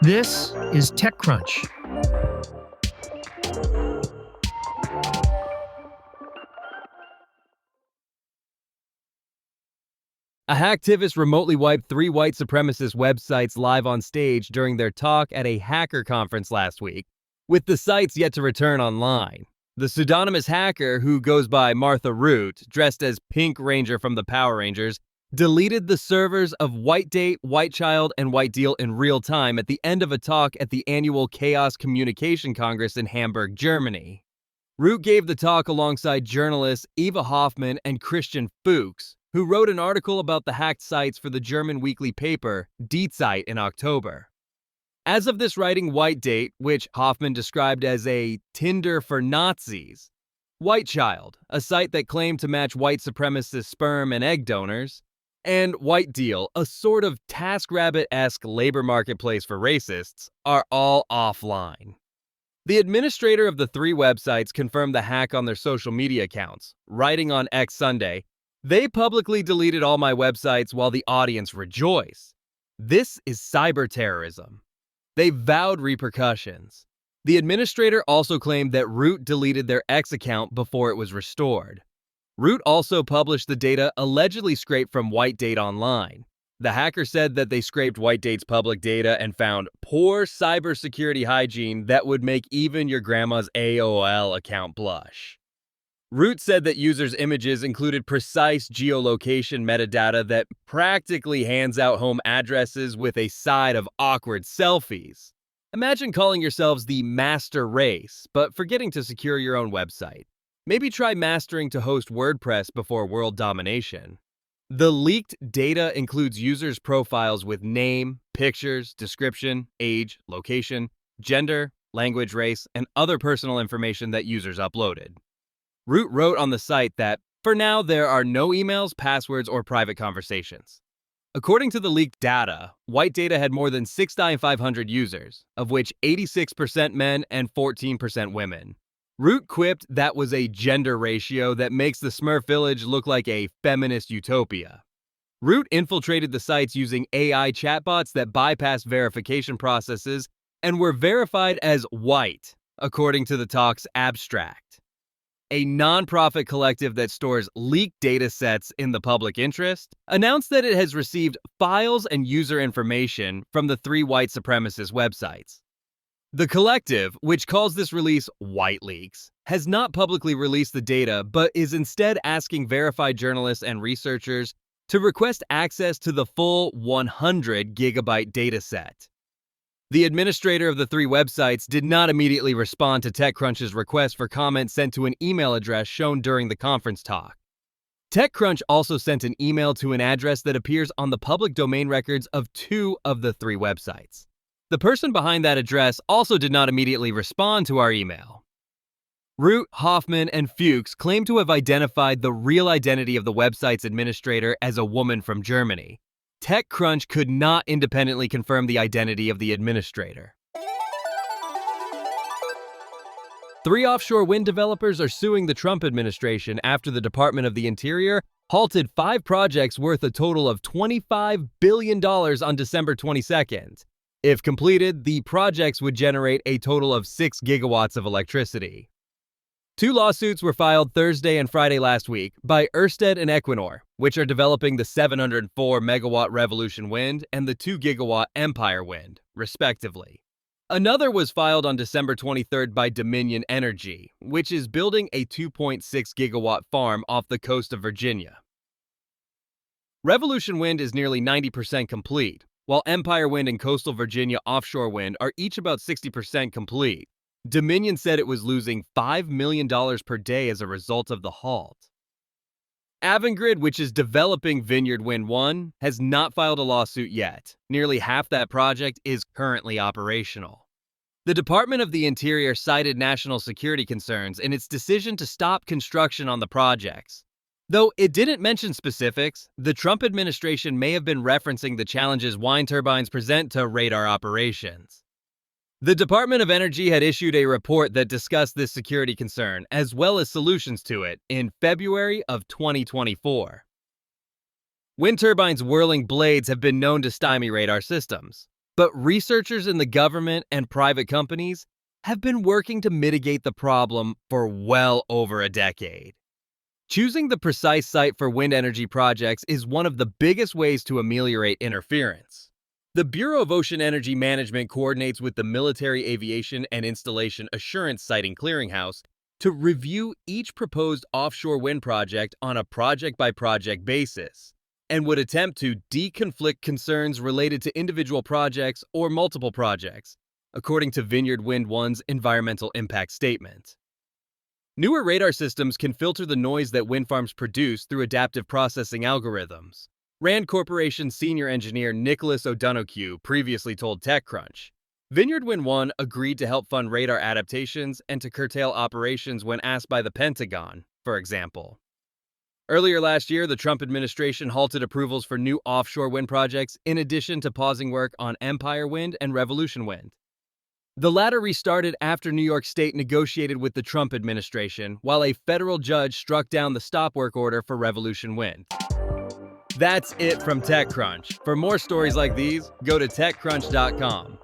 This is TechCrunch. A hacktivist remotely wiped 3 white supremacist websites live on stage during their talk at a hacker conference last week, with the sites yet to return online. The pseudonymous hacker, who goes by Martha Root, dressed as Pink Ranger from the Power Rangers, deleted the servers of White Date, White Child, and White Deal in real time at the end of a talk at the annual Chaos Communication Congress in Hamburg, Germany. Root gave the talk alongside journalists Eva Hoffman and Christian Fuchs, who wrote an article about the hacked sites for the German weekly paper Die Zeit in October. As of this writing, White Date, which Hoffman described as a Tinder for Nazis, White Child, a site that claimed to match white supremacist sperm and egg donors, and White Deal, a sort of TaskRabbit-esque labor marketplace for racists, are all offline. The administrator of the 3 websites confirmed the hack on their social media accounts, writing on X Sunday, "They publicly deleted all my websites while the audience rejoiced. This is cyber terrorism." They vowed repercussions. The administrator also claimed that Root deleted their X account before it was restored. Root also published the data allegedly scraped from White Date online. The hacker said that they scraped White Date's public data and found poor cybersecurity hygiene that would make even your grandma's AOL account blush. Root said that users' images included precise geolocation metadata that practically hands out home addresses with a side of awkward selfies. Imagine calling yourselves the master race, but forgetting to secure your own website. Maybe try mastering to host WordPress before world domination. The leaked data includes users' profiles with name, pictures, description, age, location, gender, language, race, and other personal information that users uploaded. Root wrote on the site that, for now, there are no emails, passwords, or private conversations. According to the leaked data, White Data had more than 6,500 users, of which 86% men and 14% women. Root quipped that was a gender ratio that makes the Smurf Village look like a feminist utopia. Root infiltrated the sites using AI chatbots that bypassed verification processes and were verified as white, according to the talk's abstract. A nonprofit collective that stores leaked data sets in the public interest, announced that it has received files and user information from the 3 white supremacist websites. The collective, which calls this release White Leaks, has not publicly released the data but is instead asking verified journalists and researchers to request access to the full 100-gigabyte dataset. The administrator of the 3 websites did not immediately respond to TechCrunch's request for comment sent to an email address shown during the conference talk. TechCrunch also sent an email to an address that appears on the public domain records of 2 of the 3 websites. The person behind that address also did not immediately respond to our email. Root, Hoffman, and Fuchs claim to have identified the real identity of the website's administrator as a woman from Germany. TechCrunch could not independently confirm the identity of the administrator. 3 offshore wind developers are suing the Trump administration after the Department of the Interior halted 5 projects worth a total of $25 billion on December 22nd. If completed, the projects would generate a total of 6 gigawatts of electricity. 2 lawsuits were filed Thursday and Friday last week by Ørsted and Equinor, which are developing the 704-megawatt Revolution Wind and the 2-gigawatt Empire Wind, respectively. Another was filed on December 23rd by Dominion Energy, which is building a 2.6-gigawatt farm off the coast of Virginia. Revolution Wind is nearly 90% complete, while Empire Wind and Coastal Virginia Offshore Wind are each about 60% complete. Dominion said it was losing $5 million per day as a result of the halt. Avangrid, which is developing Vineyard Wind 1, has not filed a lawsuit yet. Nearly half that project is currently operational. The Department of the Interior cited national security concerns in its decision to stop construction on the projects. Though it didn't mention specifics, the Trump administration may have been referencing the challenges wind turbines present to radar operations. The Department of Energy had issued a report that discussed this security concern, as well as solutions to it, in February of 2024. Wind turbines' whirling blades have been known to stymie radar systems. But researchers in the government and private companies have been working to mitigate the problem for well over a decade. Choosing the precise site for wind energy projects is one of the biggest ways to ameliorate interference. The Bureau of Ocean Energy Management coordinates with the Military Aviation and Installation Assurance Siting Clearinghouse to review each proposed offshore wind project on a project-by-project basis, and would attempt to deconflict concerns related to individual projects or multiple projects, according to Vineyard Wind 1's environmental impact statement. Newer radar systems can filter the noise that wind farms produce through adaptive processing algorithms. Rand Corporation senior engineer Nicholas O'Donoghue previously told TechCrunch. Vineyard Wind 1 agreed to help fund radar adaptations and to curtail operations when asked by the Pentagon, for example. Earlier last year, the Trump administration halted approvals for new offshore wind projects in addition to pausing work on Empire Wind and Revolution Wind. The latter restarted after New York State negotiated with the Trump administration, while a federal judge struck down the stop work order for Revolution Wind. That's it from TechCrunch. For more stories like these, go to TechCrunch.com.